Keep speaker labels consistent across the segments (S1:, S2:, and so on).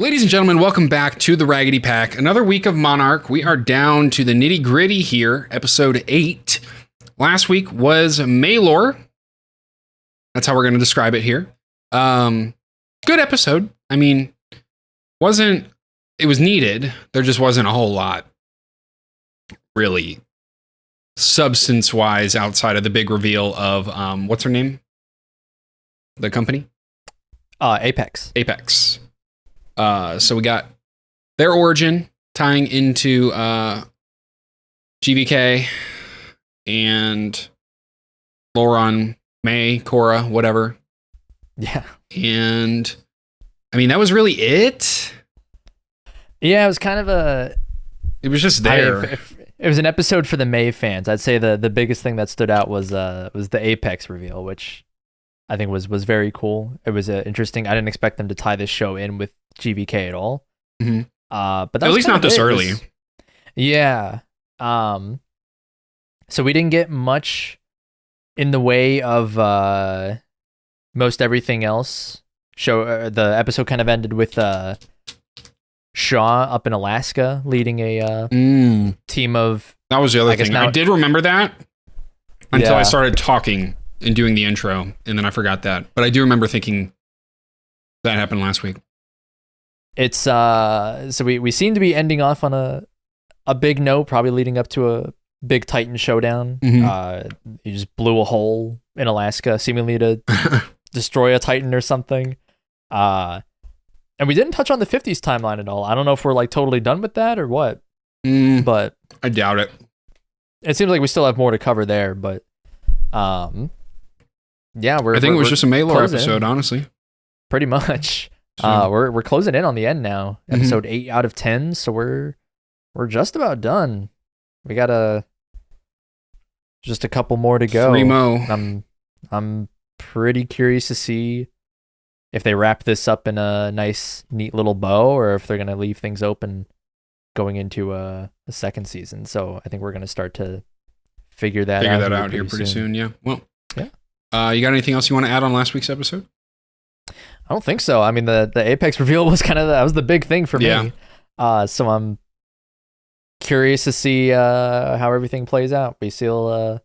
S1: Ladies and gentlemen, welcome back to the Raggedy Pack. Another week of Monarch. We are down to the nitty gritty here, episode 8. Last week was Maylor. That's how we're going to describe it here. Good episode. I mean, it was needed. There just wasn't a whole lot, really, substance-wise, outside of the big reveal of, what's her name? The company?
S2: Apex.
S1: Apex. So we got their origin tying into GVK and Lauren, May, Cora, whatever.
S2: Yeah.
S1: And I mean, that was really it.
S2: Yeah, it was kind of
S1: it was just there.
S2: It was an episode for the May fans. I'd say the biggest thing that stood out was the Apex reveal, which I think was very cool. It was interesting. I didn't expect them to tie this show in with GVK at all.
S1: Mm-hmm.
S2: But that
S1: at
S2: was
S1: least not this early.
S2: Yeah. So we didn't get much in the way of most everything else. The episode kind of ended with Shaw up in Alaska leading a team of.
S1: That was the other thing. I did remember that until I started talking and doing the intro, and then I forgot that. But I do remember thinking that happened last week.
S2: It's so we seem to be ending off on a big note, probably leading up to a big Titan showdown.
S1: Mm-hmm.
S2: He just blew a hole in Alaska, seemingly to destroy a Titan or something. And we didn't touch on the 50s timeline at all. I don't know if we're like totally done with that or what. But
S1: I doubt it.
S2: It seems like we still have more to cover there, but yeah,
S1: I think it was just a Maylor episode, honestly.
S2: Pretty much. We're closing in on the end now. Episode 8 out of 10, so we're just about done. We got just a couple more to go.
S1: 3 more.
S2: I'm pretty curious to see if they wrap this up in a nice, neat little bow, or if they're gonna leave things open going into a second season. So I think we're gonna start to figure that out
S1: here pretty soon. Yeah. Well.
S2: Yeah.
S1: You got anything else you want to add on last week's episode?
S2: I don't think so. I mean, the Apex reveal was that was the big thing for me. So I'm curious to see how everything plays out. We still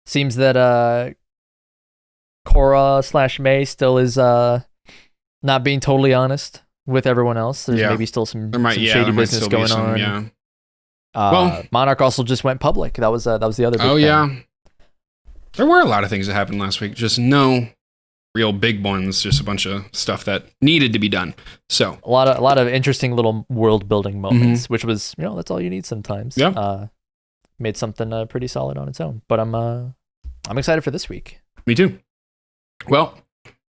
S2: seems that Cora / May still is not being totally honest with everyone else. There's maybe still some shady business going on.
S1: Yeah.
S2: Well, Monarch also just went public. That was the other big thing.
S1: Yeah. There were a lot of things that happened last week. Just no real big ones. Just a bunch of stuff that needed to be done. So
S2: a lot of interesting little world building moments, which was that's all you need sometimes.
S1: Yeah.
S2: Made something pretty solid on its own. But I'm excited for this week.
S1: Me too. Well,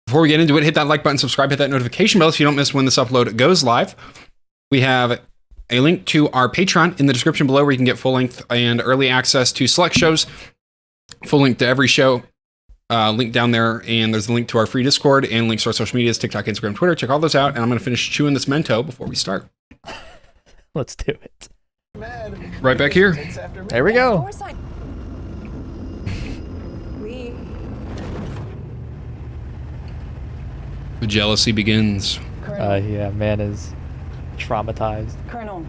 S1: before we get into it, hit that like button, subscribe, hit that notification bell so you don't miss when this upload goes live. We have a link to our Patreon in the description below where you can get full length and early access to select shows. Full link to every show, link down there, and there's a link to our free Discord and links to our social medias, TikTok, Instagram, Twitter. Check all those out, and I'm going to finish chewing this Mento before we start.
S2: Let's do it.
S1: Right back here.
S2: There we go.
S1: The jealousy begins.
S2: Yeah, man is traumatized.
S3: Colonel.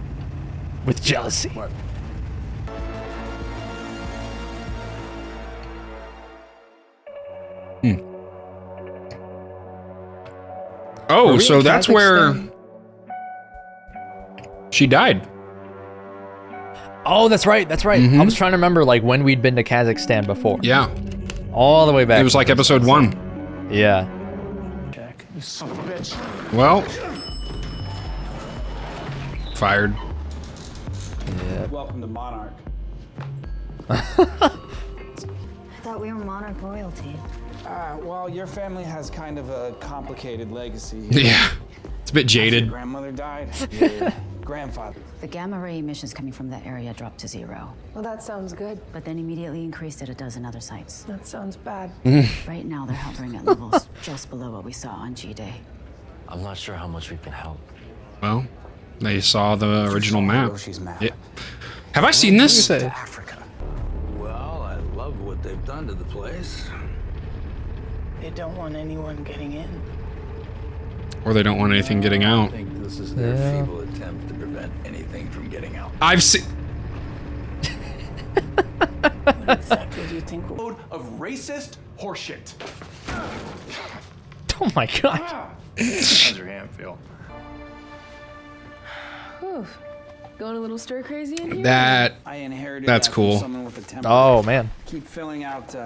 S2: With jealousy. What?
S1: Oh, so that's where she died.
S2: Oh, that's right. I was trying to remember like when we'd been to Kazakhstan before.
S1: Yeah.
S2: All the way back.
S1: It was like episode 1.
S2: Yeah.
S4: Jack, you son of a bitch.
S1: Well. Fired.
S2: Yeah.
S4: Welcome to Monarch.
S3: I thought we were Monarch royalty.
S4: Well, your family has kind of a complicated legacy.
S1: Yeah. It's a bit jaded.
S4: Your grandmother died. Your grandfather.
S3: The gamma ray emissions coming from that area dropped to 0.
S5: Well, that sounds good.
S3: But then immediately increased at a dozen other sites.
S5: That sounds bad.
S3: Right now, they're hovering at levels just below what we saw on G-Day.
S6: I'm not sure how much we can help.
S1: Well, they saw the original map.
S4: Map.
S1: Yeah. Have I seen this?
S4: To Africa.
S7: Well, I love what they've done to the place.
S5: They don't want anyone getting in.
S1: Or they don't want anything getting out.
S7: I think the This is their
S2: Yeah.
S7: feeble attempt to prevent anything from getting out.
S1: I've seen.
S3: What exactly do you think?
S8: Load of racist horseshit.
S2: Oh my god.
S8: How's your hand feel?
S5: Whew. Going a little stir crazy in here?
S1: That.
S4: I inherited
S1: That's
S4: that from
S1: cool.
S4: someone with a temper.
S2: Oh man.
S4: Keep filling out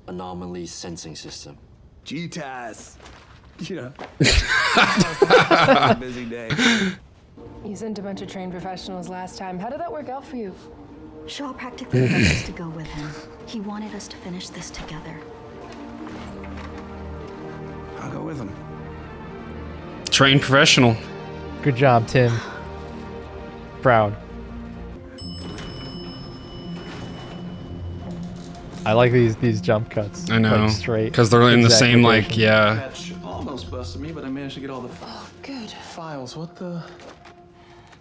S6: Anomaly sensing system.
S8: GTAS. Yeah. Must have been a busy day.
S5: You sent a bunch of trained professionals last time. How did that work out for you?
S9: Shaw practically forced us to go with him. He wanted us to finish this together.
S4: I'll go with them.
S1: Trained professional.
S2: Good job, Tim. Proud. I like these jump cuts.
S1: I know.
S2: Like straight.
S1: Because they're in the same, like,
S2: Exactly.
S1: yeah.
S8: Match almost busted me, but I managed to get all the
S3: Good.
S8: files. What the?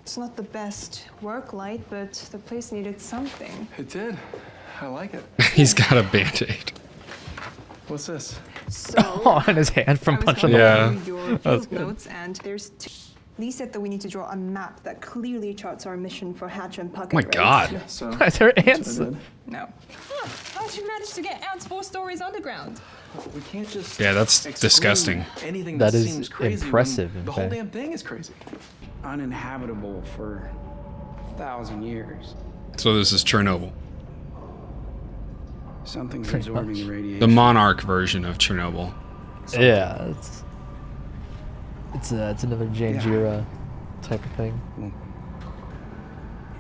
S5: It's not the best work light, but the place needed something.
S8: It did. I like it.
S1: He's got a band-aid.
S8: What's this?
S5: So,
S2: On his hand from punching the
S1: Yeah.
S2: wall.
S5: your
S2: That's
S5: field
S2: good.
S5: notes, and there's two. Lee said that we need to draw a map that clearly charts our mission for Hatch and Puckett.
S1: Oh my
S5: right?
S1: god.
S8: So.
S2: Is there ants?
S5: No. How'd you manage to get ants 4 stories underground?
S8: We can't just.
S1: Yeah, that's
S8: exclude
S1: disgusting.
S8: Anything
S2: That
S8: that,
S2: is
S8: seems crazy.
S2: impressive,
S8: when
S2: in
S8: The whole
S2: fact.
S8: damn thing is crazy.
S4: Uninhabitable for 1,000 years.
S1: So this is Chernobyl.
S4: Something's
S2: Pretty
S4: absorbing
S2: much.
S4: the radiation.
S1: The Monarch version of Chernobyl.
S2: Yeah, it's another Janjira type of thing.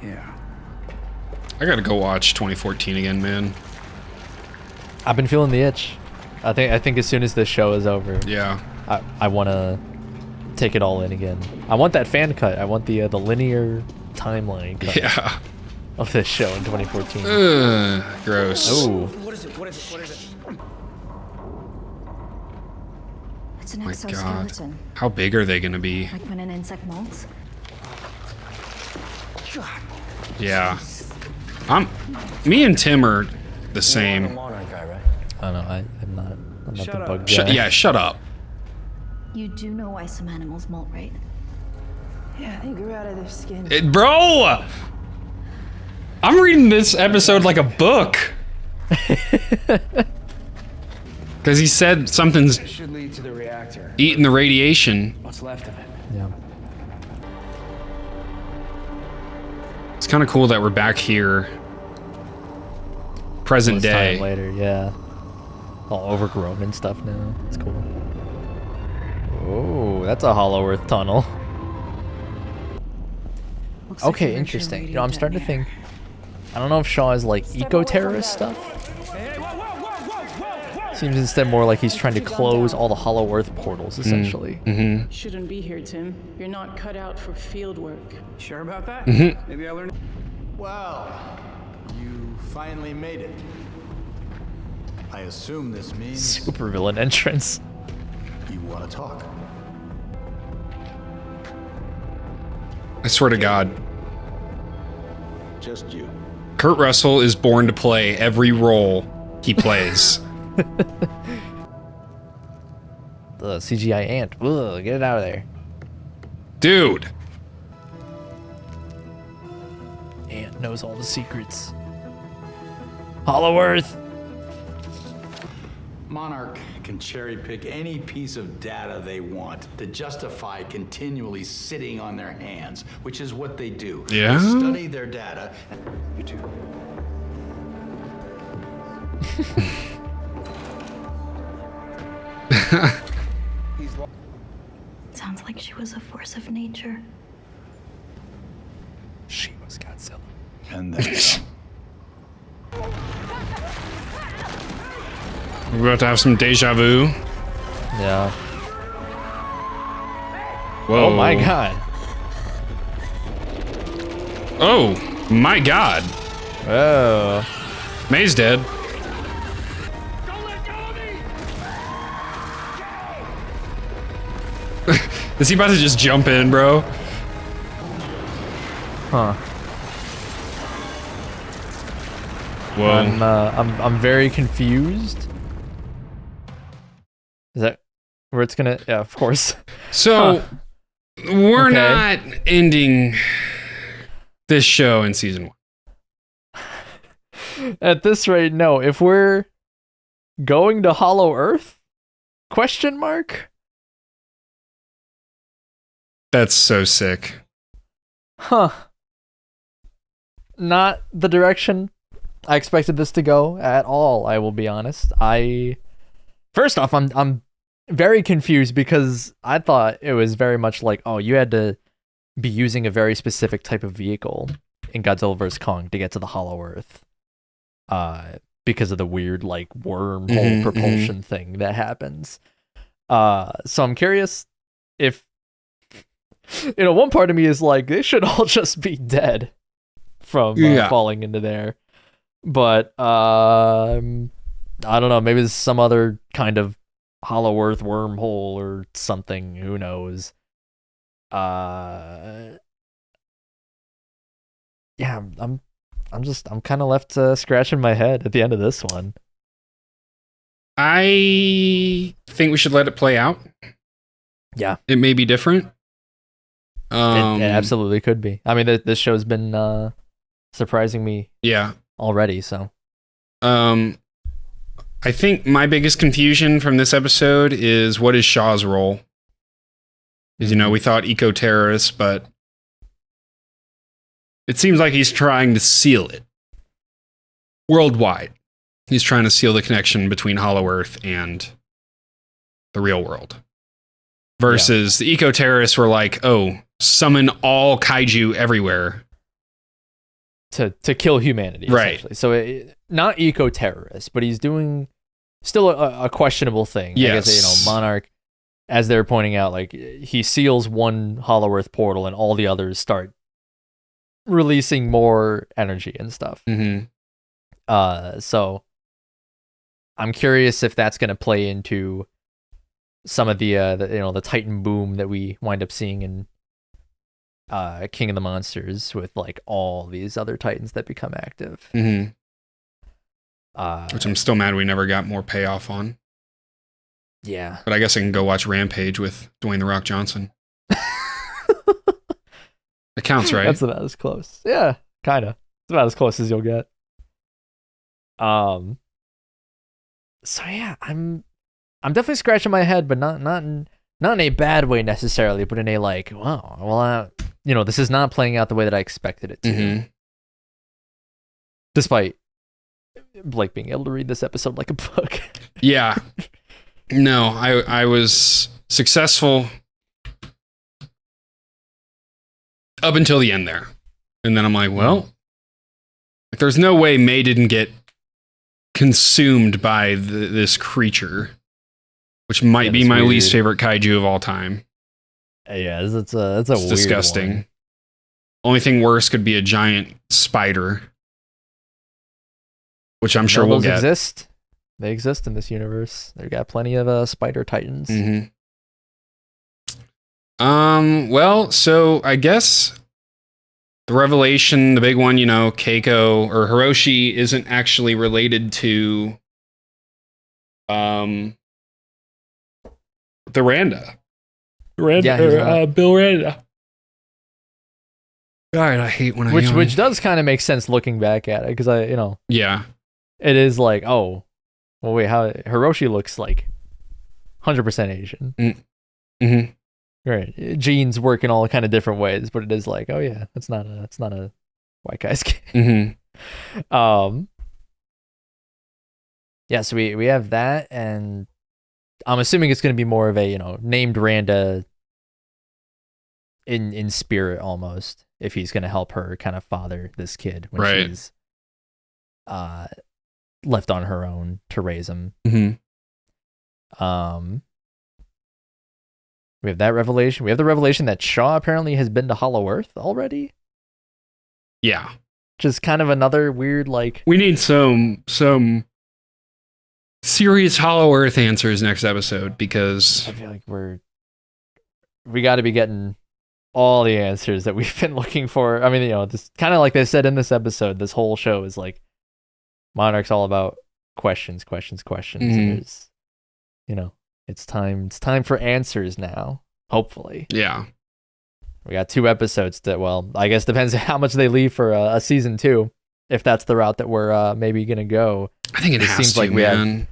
S4: Yeah.
S1: I gotta go watch 2014 again, man.
S2: I've been feeling the itch. I think as soon as this show is over,
S1: Yeah.
S2: I want to take it all in again. I want that fan cut. I want the linear timeline cut
S1: Yeah.
S2: of this show in 2014.
S1: Gross.
S2: Oh,
S9: It's an
S1: My
S9: exoskeleton,
S1: How big are they gonna be?
S9: like when an insect molts.
S1: Yeah. Me and Tim are the
S6: You're the
S1: same.
S6: Monarch guy, right?
S2: I don't know. I'm not the
S8: Shut
S2: bug
S8: up.
S2: guy.
S1: Yeah, shut up.
S9: You do know why some animals molt, right?
S5: Yeah, they grew out of their skin.
S1: Bro! I'm reading this episode like a book. Because he said something's
S4: It should lead to the reactor.
S1: eating the radiation.
S4: What's left of it?
S2: Yeah.
S1: It's kind of cool that we're back here. Present
S2: This time
S1: day.
S2: later, yeah. All overgrown and stuff now. It's cool. Oh, that's a Hollow Earth tunnel.
S3: Looks like
S2: Okay,
S3: an
S2: interesting.
S3: eventual
S2: I'm starting to
S3: radio
S2: think. I don't know if Shaw is like eco-terrorist stuff. Seems instead more like he's trying to close all the Hollow Earth portals, essentially.
S3: Shouldn't be here, Tim. You're not cut out for field work.
S4: Sure about that? Maybe I learned.
S10: Well, you finally made it. I assume this means
S2: Supervillain entrance.
S10: you want to talk.
S1: I swear to God.
S10: Just you.
S1: Kurt Russell is born to play every role he plays.
S2: The CGI ant. Ugh, get it out of there.
S1: Dude.
S2: Ant knows all the secrets. Hollow Earth.
S10: Monarch can cherry pick any piece of data they want to justify continually sitting on their hands, which is what they do.
S1: Yeah?
S10: They study their data.
S4: You too.
S9: Sounds like she was a force of nature.
S2: She was Godzilla.
S10: And then
S1: We're about to have some deja vu.
S2: Yeah.
S1: Whoa.
S2: Oh my god.
S1: Oh my God.
S2: Oh.
S1: May's dead. Is he about to just jump in, bro?
S2: Huh.
S1: Whoa.
S2: I'm very confused. Is that where it's gonna? Yeah, of course.
S1: So, We're
S2: Okay.
S1: not ending this show in season 1.
S2: At this rate, no. If we're going to Hollow Earth? Question mark?
S1: That's so sick.
S2: Huh. Not the direction I expected this to go at all, I will be honest. First off, I'm very confused because I thought it was very much like, oh, you had to be using a very specific type of vehicle in Godzilla vs. Kong to get to the Hollow Earth. Because of the weird like wormhole propulsion thing that happens. So I'm curious if one part of me is like, they should all just be dead from falling into there. But I don't know, maybe there's some other kind of Hollow Earth wormhole or something, who knows. Yeah, I'm kind of left scratching my head at the end of this one.
S1: I think we should let it play out.
S2: Yeah.
S1: It may be different.
S2: It absolutely could be. I mean, this show's been surprising me already, so.
S1: I think my biggest confusion from this episode is, what is Shaw's role? Because, we thought eco-terrorist, but it seems like he's trying to seal it worldwide. He's trying to seal the connection between Hollow Earth and the real world. Versus the eco-terrorists were like, oh, summon all kaiju everywhere.
S2: To kill humanity,
S1: right?
S2: Essentially. So not eco-terrorist, but he's doing still a questionable thing.
S1: Yes.
S2: I guess, Monarch, as they're pointing out, like he seals one Hollow Earth portal, and all the others start releasing more energy and stuff. So I'm curious if that's going to play into some of the Titan boom that we wind up seeing in King of the Monsters, with like all these other Titans that become active.
S1: Which I'm still mad we never got more payoff on.
S2: Yeah.
S1: But I guess I can go watch Rampage with Dwayne "The Rock" Johnson. It counts, right?
S2: That's about as close. Yeah, kind of. It's about as close as you'll get. So yeah, I'm definitely scratching my head, but not in a bad way necessarily, but in a like, wow, well, this is not playing out the way that I expected it to. Despite Blake being able to read this episode like a book.
S1: Yeah. No, I was successful up until the end there. And then I'm like, well, there's no way May didn't get consumed by this creature, which might be my least favorite kaiju of all time.
S2: Yeah, it's weird
S1: disgusting.
S2: One.
S1: Only thing worse could be a giant spider, which I'm sure we'll get.
S2: Exist. They exist in this universe. They've got plenty of spider titans.
S1: Well, so I guess the revelation, the big one, Keiko or Hiroshi isn't actually related to the Randa. Bill Randa. God, I hate when I
S2: which does kind of make sense looking back at it, because it is like, oh, well, wait, how Hiroshi looks like 100% Asian. Right, genes work in all kind of different ways, but it is like, oh yeah, it's not a white guy's kid. Yeah, so we have that, and I'm assuming it's going to be more of a named Randa in spirit almost, if he's going to help her kind of father this kid when she's left on her own to raise him. We have that revelation. We have the revelation that Shaw apparently has been to Hollow Earth already.
S1: Yeah.
S2: Just kind of another weird, like...
S1: We need some serious Hollow Earth answers next episode, because...
S2: I feel like we got to be getting all the answers that we've been looking for. I mean, just kind of like they said in this episode, this whole show is like, Monarch's all about questions. And there's, it's time for answers now, hopefully.
S1: Yeah.
S2: We got 2 episodes that, well, I guess depends how much they leave for a season 2. If that's the route that we're maybe gonna go.
S1: I think it seems like man.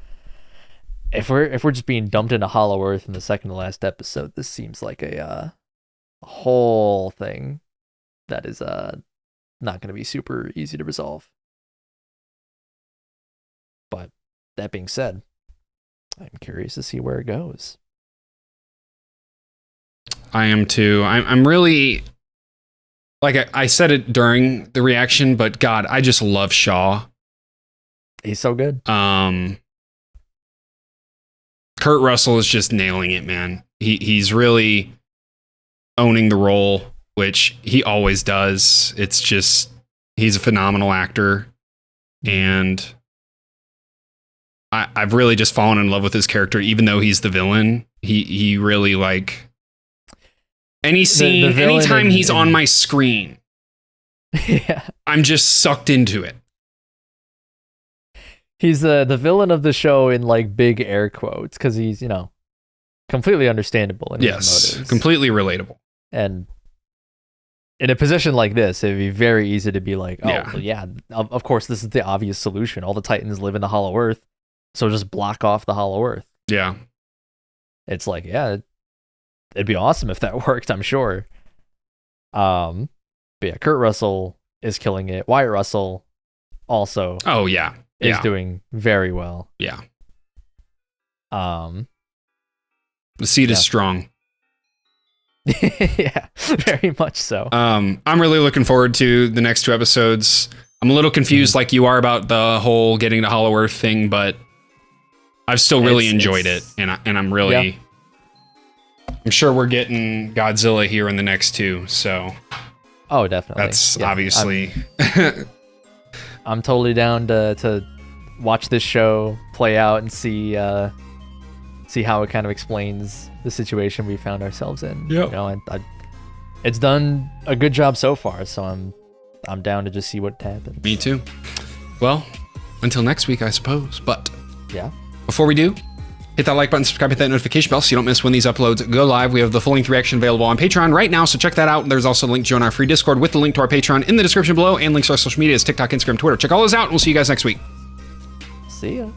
S2: If we're just being dumped into Hollow Earth in the second to last episode, this seems like a whole thing that is not gonna be super easy to resolve. But that being said, I'm curious to see where it goes.
S1: I am too. I'm really, like I said it during the reaction, but God, I just love Shaw.
S2: He's so good.
S1: Kurt Russell is just nailing it, man. He's really owning the role, which he always does. It's just, he's a phenomenal actor. And I've really just fallen in love with his character, even though he's the villain. He really, like, any scene, anytime he's on my screen,
S2: yeah,
S1: I'm just sucked into it.
S2: He's the villain of the show in like big air quotes because he's, completely understandable in his motives.
S1: Completely relatable.
S2: And in a position like this, it'd be very easy to be like, of course, this is the obvious solution. All the Titans live in the Hollow Earth, so just block off the Hollow Earth.
S1: Yeah.
S2: It's like, yeah, it'd be awesome if that worked, I'm sure. But yeah, Kurt Russell is killing it. Wyatt Russell also.
S1: Oh, yeah.
S2: Is doing very well.
S1: Yeah.
S2: The
S1: seed is strong.
S2: Yeah, very much so.
S1: I'm really looking forward to the next 2 episodes. I'm a little confused like you are about the whole getting to Hollow Earth thing, but I've still really enjoyed it. And I'm really, I'm sure we're getting Godzilla here in the next 2. So.
S2: Oh, definitely.
S1: That's obviously.
S2: I'm totally down to watch this show play out and see how it kind of explains the situation we found ourselves in.
S1: Yeah.
S2: It's done a good job so far, so I'm down to just see what happens.
S1: Me too. Well, until next week, I suppose. But
S2: yeah,
S1: before we do, hit that like button, subscribe, hit that notification bell so you don't miss when these uploads go live. We have the full-length reaction available on Patreon right now, so check that out. There's also a link to join our free Discord with the link to our Patreon in the description below, and links to our social medias, TikTok, Instagram, Twitter. Check all those out, and we'll see you guys next week.
S2: See ya.